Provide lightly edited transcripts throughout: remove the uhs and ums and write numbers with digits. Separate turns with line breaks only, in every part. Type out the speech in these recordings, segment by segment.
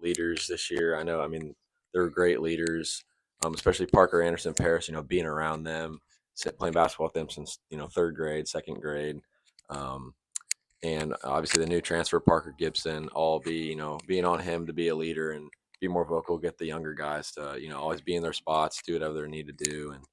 leaders this year. I know, I mean, they're great leaders, especially Parker Anderson, Paris. Being around them, playing basketball with them since third grade, second grade. Um, and obviously the new transfer Parker Gibson, all be being on him to be a leader and be more vocal, get the younger guys to always be in their spots, do whatever they need to do, and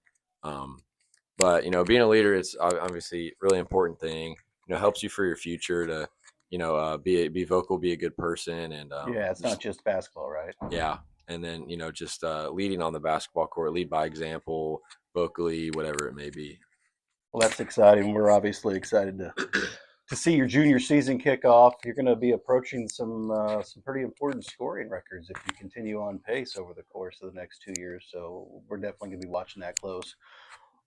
but being a leader is obviously a really important thing. Helps you for your future to be vocal, be a good person, and
Yeah, it's not
just
just basketball, right?
yeah, and then just leading on the basketball court, lead by example, vocally, whatever it may be.
Well, that's exciting. We're obviously excited to see your junior season kick off. You're going to be approaching some pretty important scoring records if you continue on pace over the course of the next 2 years. So we're definitely going to be watching that close.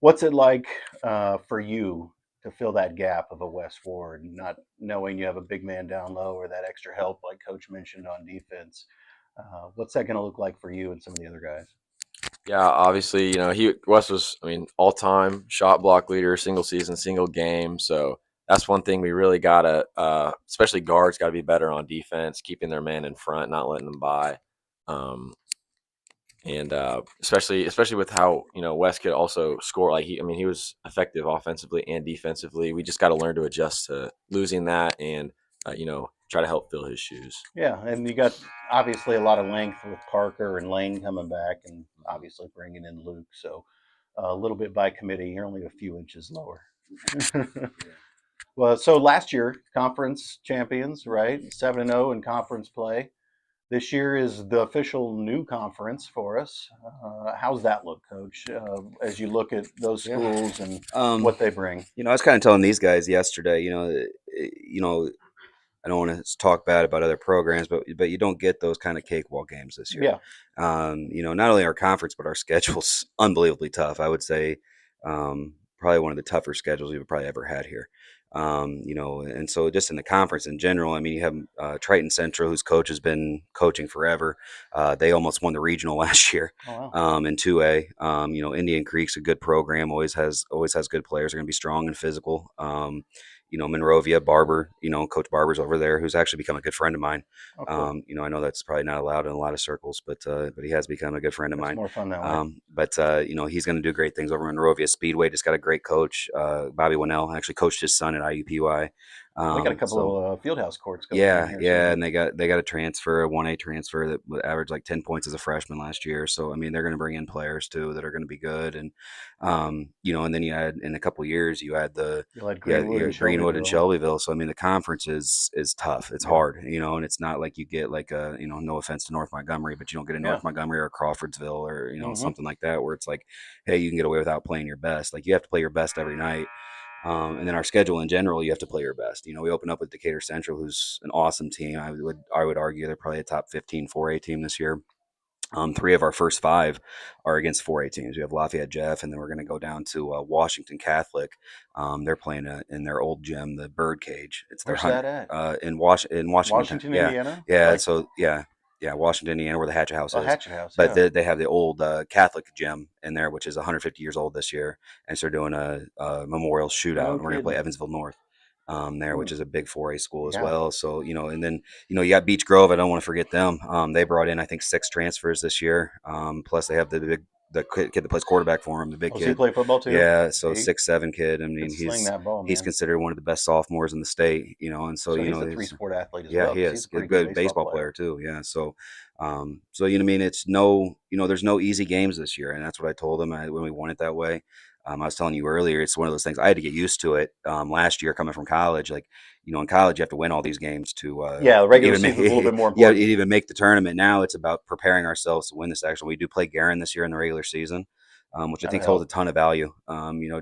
What's it like for you to fill that gap of a Wes Ward, not knowing you have a big man down low or that extra help, like Coach mentioned on defense? What's that going to look like for you and some of the other guys?
Yeah, obviously, he Wes was, I mean, all time shot block leader, single season, single game. So that's one thing we really gotta, especially guards, got to be better on defense, keeping their man in front, not letting them by. Um, and especially with how Wes could also score. Like I mean, he was effective offensively and defensively. We just got to learn to adjust to losing that, and try to help fill his shoes.
Yeah, and you got obviously a lot of length with Parker and Lane coming back, and obviously bringing in Luke. So a little bit by committee. You're only a few inches lower. Well, so last year conference champions, right? 7-0 in conference play. This year is the official new conference for us. How's that look, Coach? As you look at those
Yeah.
schools and
Um,
what they bring.
I was kind of telling these guys yesterday, I don't want to talk bad about other programs, but you don't get those kind of cakewalk games this year.
Yeah,
Not only our conference, but our schedule's unbelievably tough. I would say probably one of the tougher schedules we've probably ever had here. And so just in the conference in general, I mean, you have Triton Central, whose coach has been coaching forever. They almost won the regional last year
oh, wow.
in 2A. Indian Creek's a good program, always has good players. They're going to be strong and physical. Monrovia, Barber, Coach Barber's over there, who's actually become a good friend of mine.
Oh, cool.
I know that's probably not allowed in a lot of circles, but he has become a good friend of
It's
mine.
more fun that way.
But he's going to do great things over in Monrovia. Speedway just got a great coach. Bobby Winnell actually coached his son at IUPUI.
They got a
So
couple of fieldhouse courts going in
yeah,
here
yeah,
soon.
and they got a transfer, a 1A transfer that would average like 10 points as a freshman last year. So I mean, they're going to bring in players too that are going to be good, and and then you had in a couple years you had
You'll had
you
Greenwood and
had Greenwood and
Shelbyville.
Shelbyville. So I mean, the conference is tough. It's
Yeah,
hard, and it's not like you get like a no offense to North Montgomery, but you don't get a
yeah.
North Montgomery or Crawfordsville or
Hmm.
something like that where it's like, hey, you can get away without playing your best. Like you have to play your best every night. And then our schedule in general, you have to play your best. We open up with Decatur Central, who's an awesome team. I would argue they're probably a top 15 4A team this year. Three of our first five are against 4A teams. We have Lafayette Jeff, and then we're going to go down to Washington Catholic. They're playing in their old gym, the Bird Cage. It's their
Where's that at?
in Washington.
Washington,
Yeah,
Indiana?
yeah.
Like
So yeah, Washington, Indiana, where the Hatchet House
a
is.
Hatchet House,
But
yeah.
they have the old Catholic gym in there, which is 150 years old this year, and so they're doing a memorial shootout,
No
and we're going to play
kidding.
Evansville North. There,
Hmm.
which is a big 4A school as
Yeah.
well. So, and then, you got Beech Grove. I don't want to forget them. They brought in, I think, 6 transfers this year. Plus they have the kid that plays quarterback for him, the big
Oh, so he
kid.
play football too?
Yeah. So
He
6'7" kid. I
could
mean,
sling that ball,
he's
man.
considered one of the best sophomores in the state, and so,
So he's a
he's,
three-sport athlete as
yeah,
well
he
because he's
is
a
a
pretty good
good
baseball
baseball
player.
player too. Yeah. So, it's there's no easy games this year. And that's what I told him when we won it that way. I was telling you earlier, it's one of those things I had to get used to it. Last year coming from college, like, in college you have to win all these games to
Yeah, the regular
even make,
season's a little bit more
yeah,
important.
even make the tournament. Now it's about preparing ourselves to win this. Actually, we do play Garin this year in the regular season, which I
That'll
think holds a
help.
ton of value.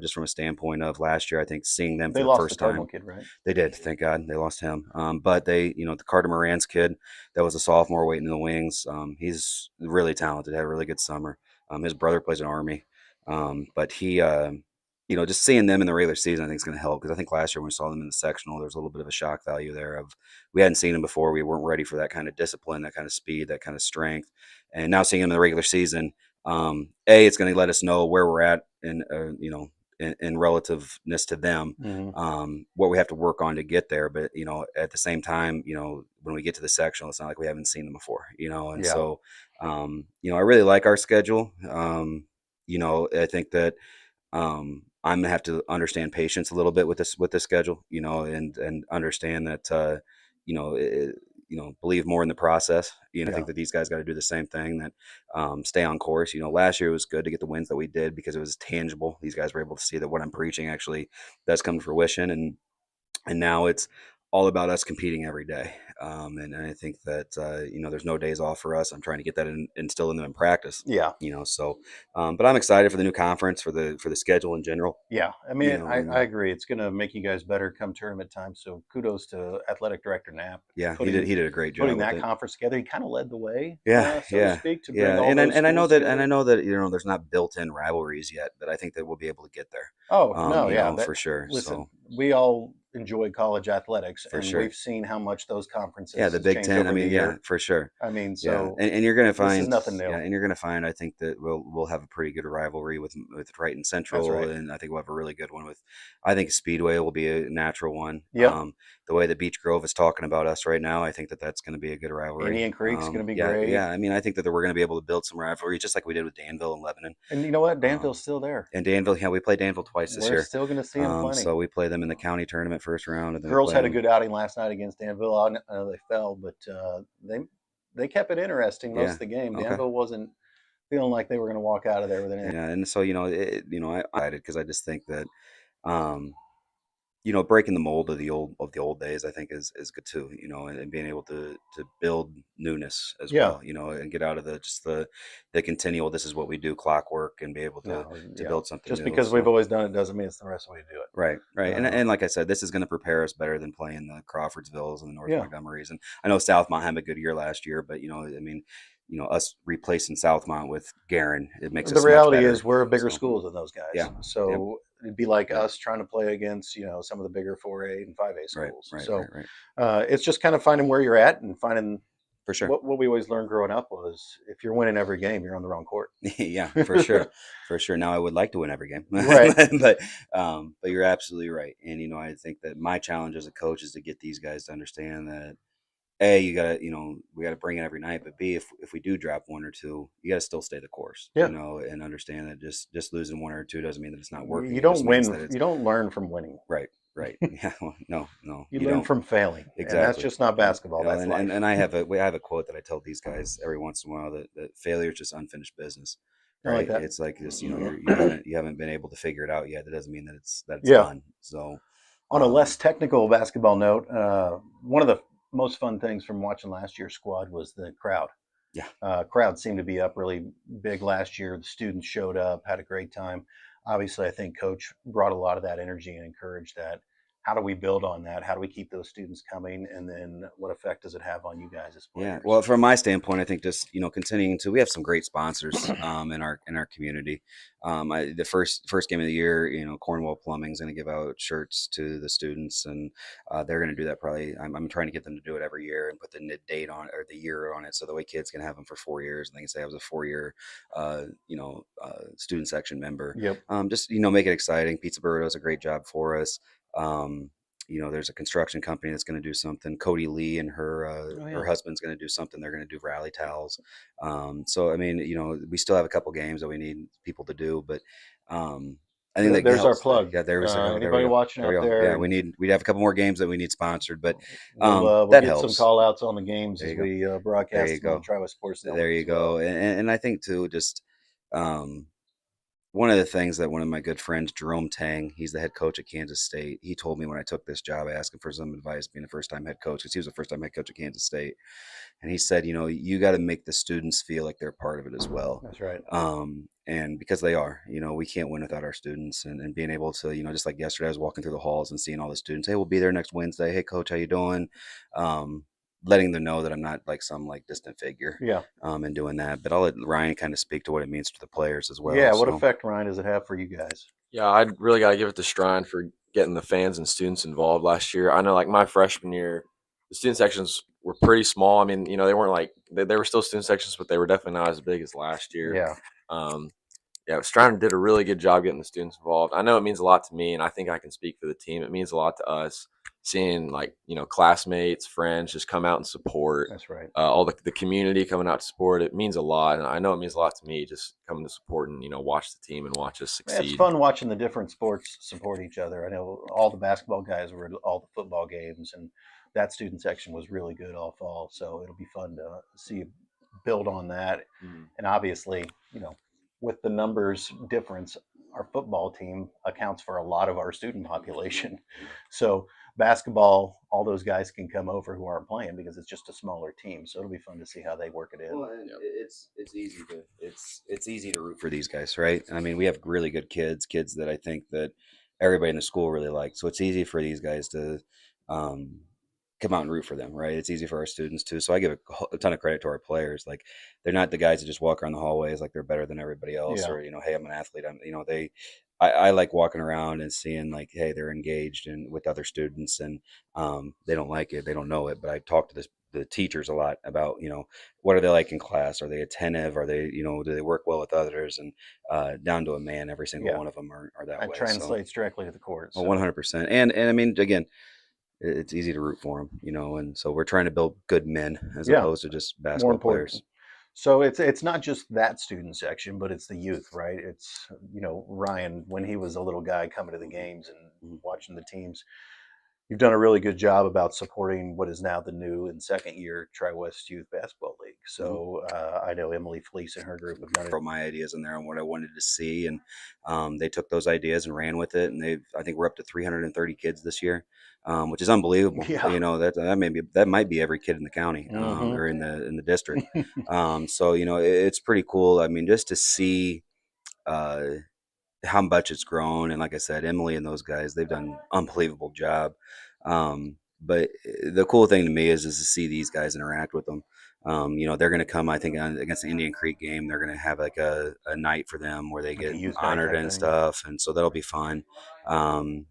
Just from a standpoint of last year, I think seeing them for
They
the
lost the
first
Cardinal
time.
kid, right?
They did, thank God they lost him. But they, the Carter Moran's kid that was a sophomore waiting in the wings. He's really talented, had a really good summer. His brother plays in Army, but he, just seeing them in the regular season, I think is going to help because I think last year when we saw them in the sectional, there was a little bit of a shock value there of we hadn't seen them before. We weren't ready for that kind of discipline, that kind of speed, that kind of strength, and now seeing them in the regular season, it's going to let us know where we're at in relativeness to them,
Hmm.
what we have to work on to get there. But at the same time, when we get to the sectional, it's not like we haven't seen them before, and
Yeah.
so I really like our schedule. I think that I'm gonna have to understand patience a little bit with this schedule, and understand that believe more in the process. I
Yeah.
think that these guys got to do the same thing, that stay on course. Last year it was good to get the wins that we did because it was tangible. These guys were able to see that what I'm preaching actually does come to fruition, and now it's all about us competing every day. And I think that there's no days off for us. I'm trying to get that instilled in them in practice.
Yeah.
So but I'm excited for the new conference, for the schedule in general.
Yeah, I mean, I
And
agree. It's going to make you guys better come tournament time. So kudos to Athletic Director Knapp
yeah,
putting
he did a great
putting
job with
that
it.
conference together. He kind of led the way,
Yeah,
so to
yeah,
speak, to bring
yeah,
all those
and I know
schools
that,
together.
there's not built-in rivalries yet, but I think that we'll be able to get there.
Oh no, yeah. That
For sure.
listen,
So
we all enjoy college athletics,
for
and
sure.
we've seen how much those
Yeah,
conferences
the
has
Big
changed
Ten. I
over the
mean, yeah,
year.
for sure.
I mean,
Yeah,
so
and you're gonna
this is
find,
nothing new.
yeah, and you're gonna find. I think that we'll have a pretty good rivalry with Triton
That's
Central,
right.
and I think we'll have a really good one with. I think Speedway will be a natural one.
Yep.
The way that Beech Grove is talking about us right now, I think that that's going to be a good rivalry.
Indian Creek's going to be
Yeah,
great,
yeah. I mean, I think that we're going to be able to build some rivalry, just like we did with Danville and Lebanon.
and you know what? Danville's
Um,
still there.
and Danville, yeah, we played Danville twice this
We're
year.
still going to see them plenty.
So we play them in the county tournament first round, and then we
Girls
play
had a
them.
good outing last night against Danville. I know they fell, but they kept it interesting most
Yeah.
of the game.
Okay.
Danville wasn't feeling like they were going to walk out of there with an.
Yeah, and so I'm excited because I just think that um, breaking the mold of the old days, I think is good too. And being able to build newness as
Yeah.
well. And get out of the continual. This is what we do, clockwork, and be able to
No,
to
yeah.
build something
Just
new.
because we've
So
always done it doesn't mean it's the rest way to do it.
right, right, and
Um,
like I said, this is going to prepare us better than playing the Crawfordsvilles and the North
yeah.
Montgomerys. And I know Southmont had a good year last year, but I mean, us replacing Southmont with Garin, it makes
The
us much
reality
better.
is we're a bigger
So
school than those guys.
yeah, yep,
So it'd be like
yep.
us trying to play against, some of the bigger 4A and 5A
Right,
schools.
right,
So
right, right.
it's just kind of finding where you're at and finding
For sure.
what we always learned growing up was if you're winning every game, you're on the wrong court.
Yeah, for sure, for sure. Now I would like to win every game,
Right.
but you're absolutely right. And I think that my challenge as a coach is to get these guys to understand that A, you gotta, we gotta bring it every night, but B, if we do drop one or two, you gotta still stay the course,
Yeah.
and understand that just losing one or two doesn't mean that it's not working.
You
It just
don't
means
win.
that it's
You don't learn from winning.
right, right. Yeah, well, no,
You
you
learn
don't.
from failing, and that's
Exactly.
just not basketball. That's life.
And I have a quote that I tell these guys every once in a while, that failure is just unfinished business.
I like
Right.
that.
It's like this, you haven't been able to figure it out yet. That doesn't mean that it's
Yeah.
done. So
On a less technical basketball note, one of the most fun things from watching last year's squad was the crowd.
yeah.
Crowd seemed to be up really big last year. The students showed up, had a great time. Obviously, I think Coach brought a lot of that energy and encouraged that. How do we build on that? How do we keep those students coming? And then what effect does it have on you guys as players?
Yeah. Well, from my standpoint, I think just continuing to, we have some great sponsors in our community. The first game of the year, Cornwall Plumbing is going to give out shirts to the students, and they're going to do that probably. I'm trying to get them to do it every year and put the date on, or the year on it, so the way kids can have them for 4 years, and they can say I was a 4-year, student section member.
Yep.
Just make it exciting. Pizza Burrito does a great job for us. There's a construction company that's going to do something. Cody Lee and her husband's going to do something. They're going to do rally towels. So I mean, we still have a couple games that we need people to do, but I think that
There's our
helps.
plug.
Yeah, there we go.
Anybody watching out there?
Yeah, we have a couple more games that we need sponsored, but
we'll
that
get
helps.
some call outs on the games
There
as
you
we
There
broadcast
you
them on
go.
Tri-West Sports Network.
There you
as well.
go. And I think too, just one of the things that one of my good friends, Jerome Tang, he's the head coach at Kansas State. He told me when I took this job, asking for some advice, being a first-time head coach, because he was a first-time head coach at Kansas State. And he said, you got to make the students feel like they're part of it as well.
That's right.
And because they are, we can't win without our students, and being able to, just like yesterday, I was walking through the halls and seeing all the students. Hey, we'll be there next Wednesday. Hey, coach, how you doing? Letting them know that I'm not like some distant figure.
Yeah.
And doing that. But I'll let Ryan kind of speak to what it means to the players as well.
Yeah. What effect, Ryan, does it have for you guys?
Yeah, I really got to give it to Strine for getting the fans and students involved last year. I know, like my freshman year, the student sections were pretty small. I mean, they weren't like they were still student sections, but they were definitely not as big as last year.
Yeah.
Yeah, Strine did a really good job getting the students involved. I know it means a lot to me, and I think I can speak for the team. It means a lot to us seeing like, classmates, friends just come out and support.
That's right.
All the community coming out to support, it means a lot, and I know it means a lot to me just coming to support and watch the team and watch us
Yeah, it's
succeed.
fun watching the different sports support each other. I know all the basketball guys were at all the football games, and that student section was really good all fall. So it'll be fun to see you build on that. And obviously, with the numbers difference, our football team accounts for a lot of our student population. So basketball, all those guys can come over who aren't playing because it's just a smaller team. So it'll be fun to see how they work it in.
Well, and it's easy to root for these guys, right? I mean, we have really good kids that I think that everybody in the school really likes. So it's easy for these guys to um, come out and root for them, right? It's easy for our students too. So I give a ton of credit to our players. Like they're not the guys that just walk around the hallways like they're better than everybody else,
Yeah.
or hey, I'm an athlete. I like walking around and seeing like, hey, they're engaged and with other students, and they don't like it, they don't know it, but I talk to the teachers a lot about what are they like in class, are they attentive, are they do they work well with others, and down to a man, every single
Yeah.
one of them are that
That
way.
translates directly to the court.
So
So
100%. And I mean, again, it's easy to root for them, and so we're trying to build good men as
Yeah.
opposed to just
more
basketball
important.
players.
So it's not just that student section, but it's the youth, right? It's Ryan, when he was a little guy coming to the games and watching the teams. You've done a really good job about supporting what is now the new and second year Tri-West Youth Basketball League. So I know Emily Fleece and her group have done it.
Wrote my ideas in there on what I wanted to see, and they took those ideas and ran with it. And I think we're up to 330 kids this year, which is unbelievable.
Yeah.
That might be every kid in the county or in the district. So it's pretty cool. I mean, just to see how much it's grown, and like I said, Emily and those guys, they've done an unbelievable job. But the cool thing to me is to see these guys interact with them. They're going to come, I think, against the Indian Creek game. They're going to have like a night for them where they
Like a
get
youth night
honored
type
and
thing.
stuff, and so that'll be fun. And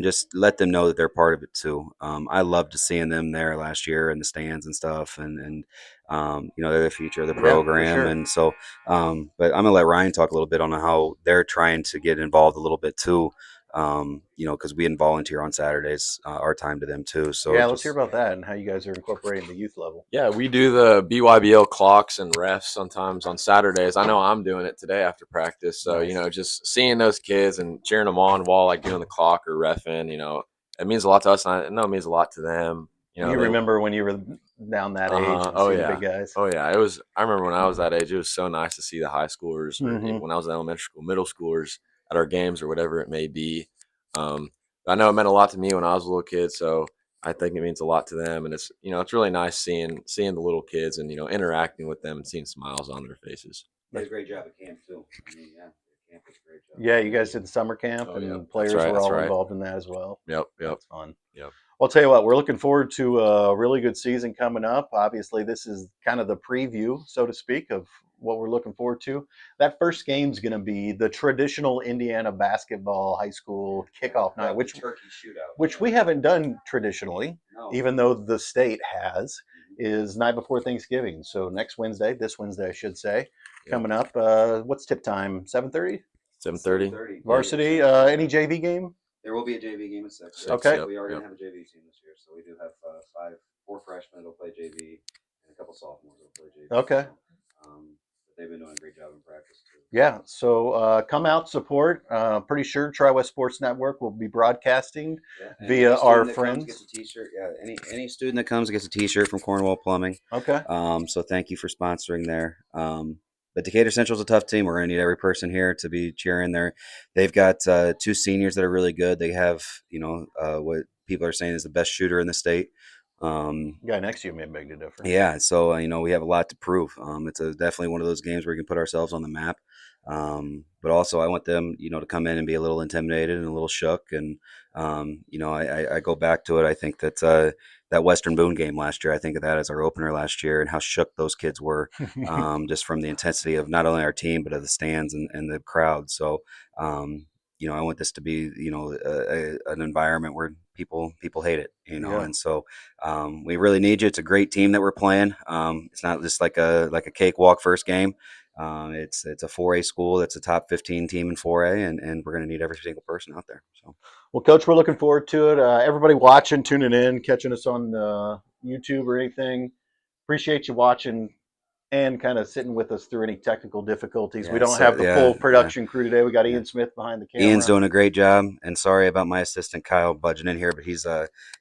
just let them know that they're part of it too. I loved seeing them there last year in the stands and stuff, and they're the future of the
Yeah, for
program,
sure.
and so. But I'm gonna let Ryan talk a little bit on how they're trying to get involved a little bit too. Because we volunteer on Saturdays, our time to them too. So
Yeah, let's hear about that and how you guys are incorporating the youth level.
Yeah, we do the BYBL clocks and refs sometimes on Saturdays. I know I'm doing it today after practice. So,
Nice.
just seeing those kids and cheering them on while like doing the clock or refing, it means a lot to us. And I know it means a lot to them.
You remember when you were down that age and
Oh
see
yeah.
the big guys?
Oh yeah. I remember when I was that age, it was so nice to see the high schoolers or when I was in elementary school, middle schoolers at our games or whatever it may be. I know it meant a lot to me when I was a little kid. So I think it means a lot to them, and it's really nice seeing the little kids and interacting with them and seeing smiles on their faces.
They did a great job at camp too. I mean, yeah, camp was a great job.
Yeah, you guys did the summer camp,
Oh,
and
yep.
players
That's right,
were
that's
all
right.
involved in that as well.
Yep.
That's fun.
Yep.
Well, I'll tell you what, we're looking forward to a really good season coming up. Obviously, this is kind of the preview, so to speak, of what we're looking forward to. That first game's going to be the traditional Indiana basketball high school kickoff night, which
turkey shootout,
which we haven't done traditionally,
No.
even though the state has, is night before Thanksgiving. So next Wednesday, this Wednesday, I should say, coming up. What's tip time? 7:30?
7:30.
Varsity. Any JV game?
There will be a JV game at 6.
Okay.
So we are going to have a JV team this year. So we do have 4 freshmen that'll play JV and a couple sophomores that'll play JV.
Okay.
But they've been doing a great job in practice too.
Yeah. So come out, support. Pretty sure Tri-West Sports Network will be broadcasting via our friends.
Gets a T-shirt. Yeah. Any student that comes gets a T-shirt from Cornwall Plumbing.
Okay.
So thank you for sponsoring there. But Decatur Central's a tough team. We're going to need every person here to be cheering there. They've got 2 seniors that are really good. They have, what people are saying is the best shooter in the state.
The guy next to you may make a difference.
Yeah, so we have a lot to prove. It's definitely one of those games where we can put ourselves on the map. But also, I want them, to come in and be a little intimidated and a little shook. And I go back to it. I think that that Western Boone game last year, I think of that as our opener last year, and how shook those kids were, just from the intensity of not only our team but of the stands and the crowd. So. I want this to be, an environment where people hate it,
Yeah.
and so we really need you. It's a great team that we're playing. It's not just like a cakewalk first game. It's a 4A school. That's a top 15 team in 4A, and we're going to need every single person out there. So,
well, Coach, we're looking forward to it. Everybody watching, tuning in, catching us on YouTube or anything. Appreciate you watching and kind of sitting with us through any technical difficulties. We don't have the full production crew today. We got Ian Smith behind the camera.
Ian's doing a great job, and sorry about my assistant Kyle budging in here, but he's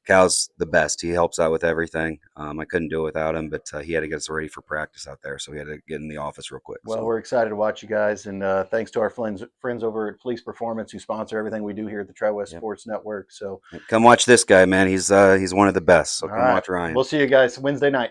Kyle's the best. He helps out with everything. I couldn't do it without him, but he had to get us ready for practice out there, so we had to get in the office real quick.
Well, we're excited to watch you guys, and thanks to our friends over at Fleece Performance who sponsor everything we do here at the Tri-West Sports Network. So
come watch this guy, man. He's one of the best. So come watch Ryan.
We'll see you guys Wednesday night.